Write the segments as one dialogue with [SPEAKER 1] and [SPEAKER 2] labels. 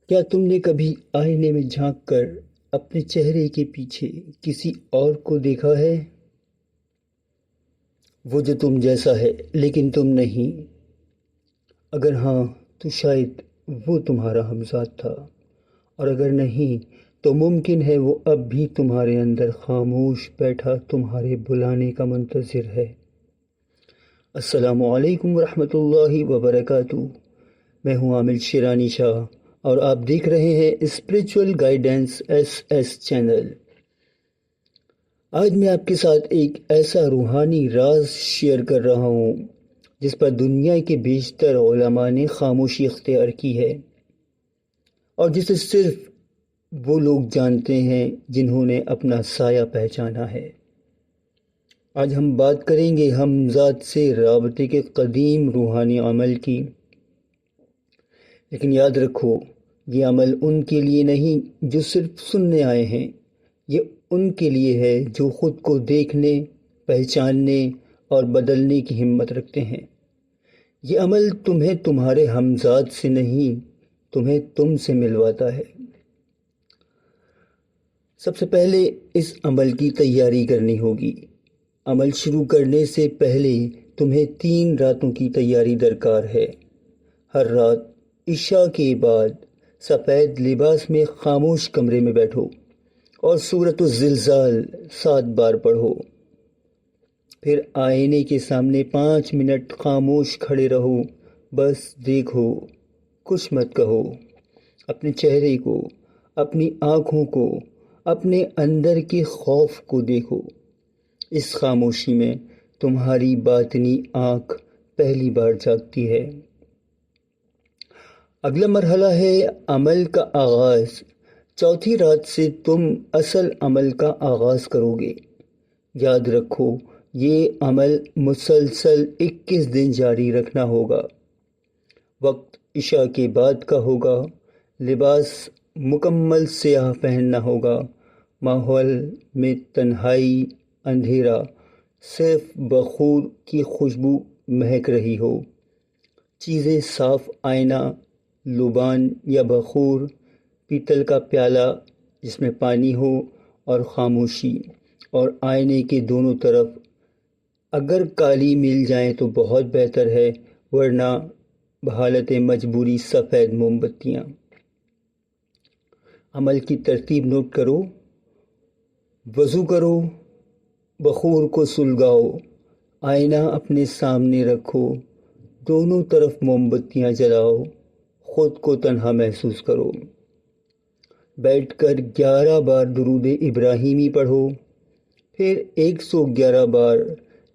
[SPEAKER 1] کیا تم نے کبھی آئینے میں جھانک کر اپنے چہرے کے پیچھے کسی اور کو دیکھا ہے؟ وہ جو تم جیسا ہے لیکن تم نہیں؟ اگر ہاں تو شاید وہ تمہارا ہمزاد تھا، اور اگر نہیں تو ممکن ہے وہ اب بھی تمہارے اندر خاموش بیٹھا تمہارے بلانے کا منتظر ہے۔ السلام علیکم ورحمۃ اللہ وبرکاتہ۔ میں ہوں عامل شیرانی شاہ اور آپ دیکھ رہے ہیں اسپریچول گائیڈنس ایس چینل۔ آج میں آپ کے ساتھ ایک ایسا روحانی راز شیئر کر رہا ہوں جس پر دنیا کے بیشتر علماء نے خاموشی اختیار کی ہے، اور جسے صرف وہ لوگ جانتے ہیں جنہوں نے اپنا سایہ پہچانا ہے۔ آج ہم بات کریں گے ہم ذات سے رابطے کے قدیم روحانی عمل کی۔ لیکن یاد رکھو، یہ عمل ان کے لیے نہیں جو صرف سننے آئے ہیں، یہ ان کے لیے ہے جو خود کو دیکھنے، پہچاننے اور بدلنے کی ہمت رکھتے ہیں۔ یہ عمل تمہیں تمہارے ہمزاد سے نہیں، تمہیں تم سے ملواتا ہے۔ سب سے پہلے اس عمل کی تیاری کرنی ہوگی۔ عمل شروع کرنے سے پہلے تمہیں 3 راتوں کی تیاری درکار ہے۔ ہر رات عشاء کے بعد سفید لباس میں خاموش کمرے میں بیٹھو اور سورۃ الزلزال 7 بار پڑھو۔ پھر آئینے کے سامنے 5 منٹ خاموش کھڑے رہو، بس دیکھو، کچھ مت کہو۔ اپنے چہرے کو، اپنی آنکھوں کو، اپنے اندر کے خوف کو دیکھو۔ اس خاموشی میں تمہاری باطنی آنکھ پہلی بار جاگتی ہے۔ اگلا مرحلہ ہے عمل کا آغاز۔ چوتھی رات سے تم اصل عمل کا آغاز کرو گے۔ یاد رکھو، یہ عمل مسلسل 21 دن جاری رکھنا ہوگا۔ وقت عشاء کے بعد کا ہوگا۔ لباس مکمل سیاہ پہننا ہوگا۔ ماحول میں تنہائی، اندھیرا، صرف بخور کی خوشبو مہک رہی ہو۔ چیزیں صاف، آئینہ، لبان یا بخور، پیتل کا پیالہ جس میں پانی ہو، اور خاموشی، اور آئینے کے دونوں طرف اگر کالی مل جائیں تو بہت بہتر ہے، ورنہ بحالت مجبوری سفید موم بتیاں۔ عمل کی ترتیب نوٹ کرو۔ وضو کرو، بخور کو سلگاؤ، آئینہ اپنے سامنے رکھو، دونوں طرف موم بتیاں جلاؤ، خود کو تنہا محسوس کرو۔ بیٹھ کر 11 بار درود ابراہیمی پڑھو، پھر 111 بار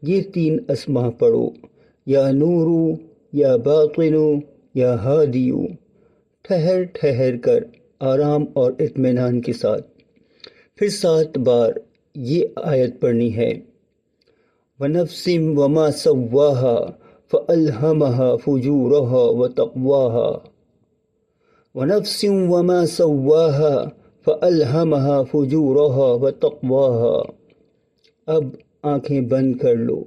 [SPEAKER 1] یہ 3 اسماء پڑھو، یا نورو، یا باطنو، یا ہادیو، ٹھہر ٹھہر کر، آرام اور اطمینان کے ساتھ۔ پھر 7 بار یہ آیت پڑھنی ہے، وَنَفْسٍ وَمَا سَوَّاهَا فَأَلْهَمَهَا فُجُورَهَا وَتَقْوَاهَا، وَنَفْسٍ وَمَا سَوَّاهَا فَأَلْهَمَهَا فُجُورَهَا وَتَقْوَاهَا۔ اب آنکھیں بند کر لو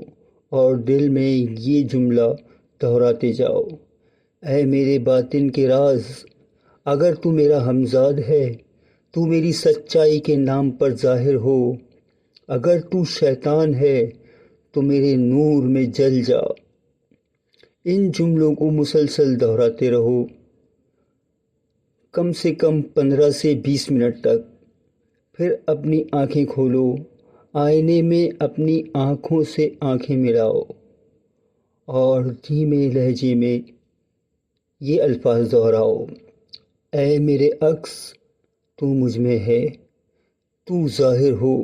[SPEAKER 1] اور دل میں یہ جملہ دہراتے جاؤ، اے میرے باطن کے راز، اگر تو میرا ہمزاد ہے، تو میری سچائی کے نام پر ظاہر ہو۔ اگر تو شیطان ہے تو میرے نور میں جل جا۔ ان جملوں کو مسلسل دہراتے رہو، کم سے کم 15 سے 20 منٹ تک۔ پھر اپنی آنکھیں کھولو، آئینے میں اپنی آنکھوں سے آنکھیں ملاؤ، اور دھیمے لہجے میں یہ الفاظ دہراؤ، اے میرے عکس، تو مجھ میں ہے، تو ظاہر ہو،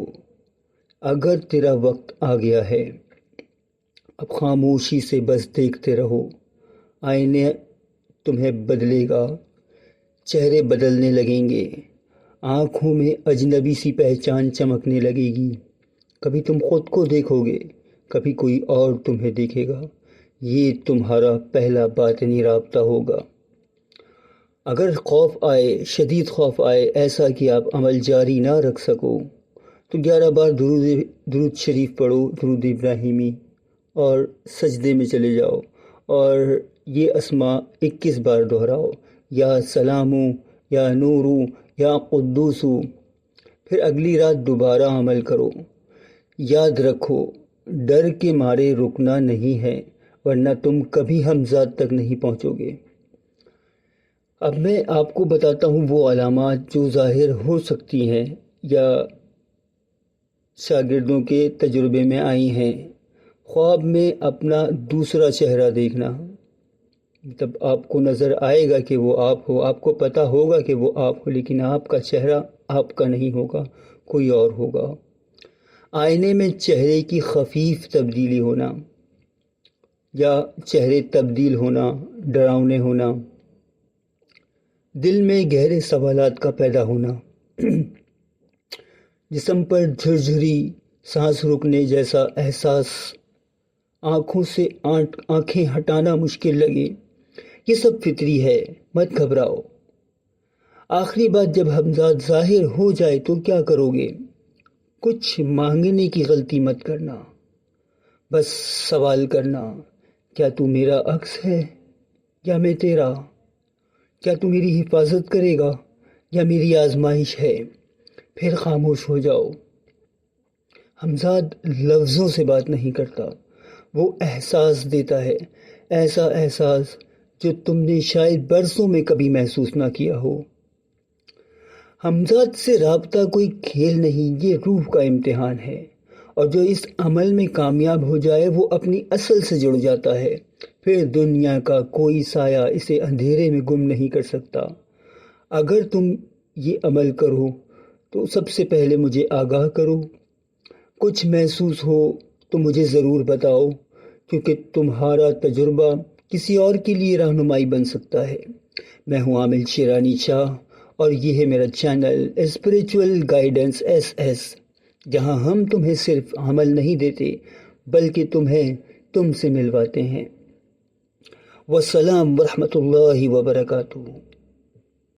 [SPEAKER 1] اگر تیرا وقت آ گیا ہے۔ اب خاموشی سے بس دیکھتے رہو، آئینے تمہیں بدلے گا، چہرے بدلنے لگیں گے، آنکھوں میں اجنبی سی پہچان چمکنے لگے گی۔ کبھی تم خود کو دیکھو گے، کبھی کوئی اور تمہیں دیکھے گا۔ یہ تمہارا پہلا باطنی رابطہ ہوگا۔ اگر خوف آئے، شدید خوف آئے، ایسا کہ آپ عمل جاری نہ رکھ سکو، تو 11 بار درود شریف پڑھو، درود ابراہیمی، اور سجدے میں چلے جاؤ، اور یہ اسماء 21 بار دہراؤ، یا سلامو، یا نورو یا قدوسو، پھر اگلی رات دوبارہ عمل کرو۔ یاد رکھو ڈر کے مارے رکنا نہیں ہے، ورنہ تم کبھی ہمزاد تک نہیں پہنچو گے۔ اب میں آپ کو بتاتا ہوں وہ علامات جو ظاہر ہو سکتی ہیں یا شاگردوں کے تجربے میں آئی ہیں۔ خواب میں اپنا دوسرا چہرہ دیکھنا، مطلب آپ کو نظر آئے گا کہ وہ آپ ہو، آپ کو پتہ ہوگا کہ وہ آپ ہو، لیکن آپ کا چہرہ آپ کا نہیں ہوگا، کوئی اور ہوگا۔ آئینے میں چہرے کی خفیف تبدیلی ہونا یا چہرے تبدیل ہونا، ڈراؤنے ہونا، دل میں گہرے سوالات کا پیدا ہونا، جسم پر جھرجھری سانس رکنے جیسا احساس، آنکھوں سے آنکھیں ہٹانا مشکل لگے، یہ سب فطری ہے، مت گھبراؤ۔ آخری بات، جب ہمزاد ظاہر ہو جائے تو کیا کرو گے؟ کچھ مانگنے کی غلطی مت کرنا، بس سوال کرنا، کیا تو میرا عکس ہے یا میں تیرا؟ کیا تو میری حفاظت کرے گا یا میری آزمائش ہے؟ پھر خاموش ہو جاؤ۔ ہمزاد لفظوں سے بات نہیں کرتا، وہ احساس دیتا ہے، ایسا احساس جو تم نے شاید برسوں میں کبھی محسوس نہ کیا ہو۔ ہمزاد سے رابطہ کوئی کھیل نہیں، یہ روح کا امتحان ہے، اور جو اس عمل میں کامیاب ہو جائے وہ اپنی اصل سے جڑ جاتا ہے، پھر دنیا کا کوئی سایہ اسے اندھیرے میں گم نہیں کر سکتا۔ اگر تم یہ عمل کرو تو سب سے پہلے مجھے آگاہ کرو، کچھ محسوس ہو تو مجھے ضرور بتاؤ، کیونکہ تمہارا تجربہ کسی اور کے لیے رہنمائی بن سکتا ہے۔ میں ہوں عامل شیرانی شاہ، اور یہ ہے میرا چینل اسپریچول گائیڈنس SS، جہاں ہم تمہیں صرف عمل نہیں دیتے بلکہ تمہیں تم سے ملواتے ہیں۔ والسلام ورحمۃ اللہ وبرکاتہ۔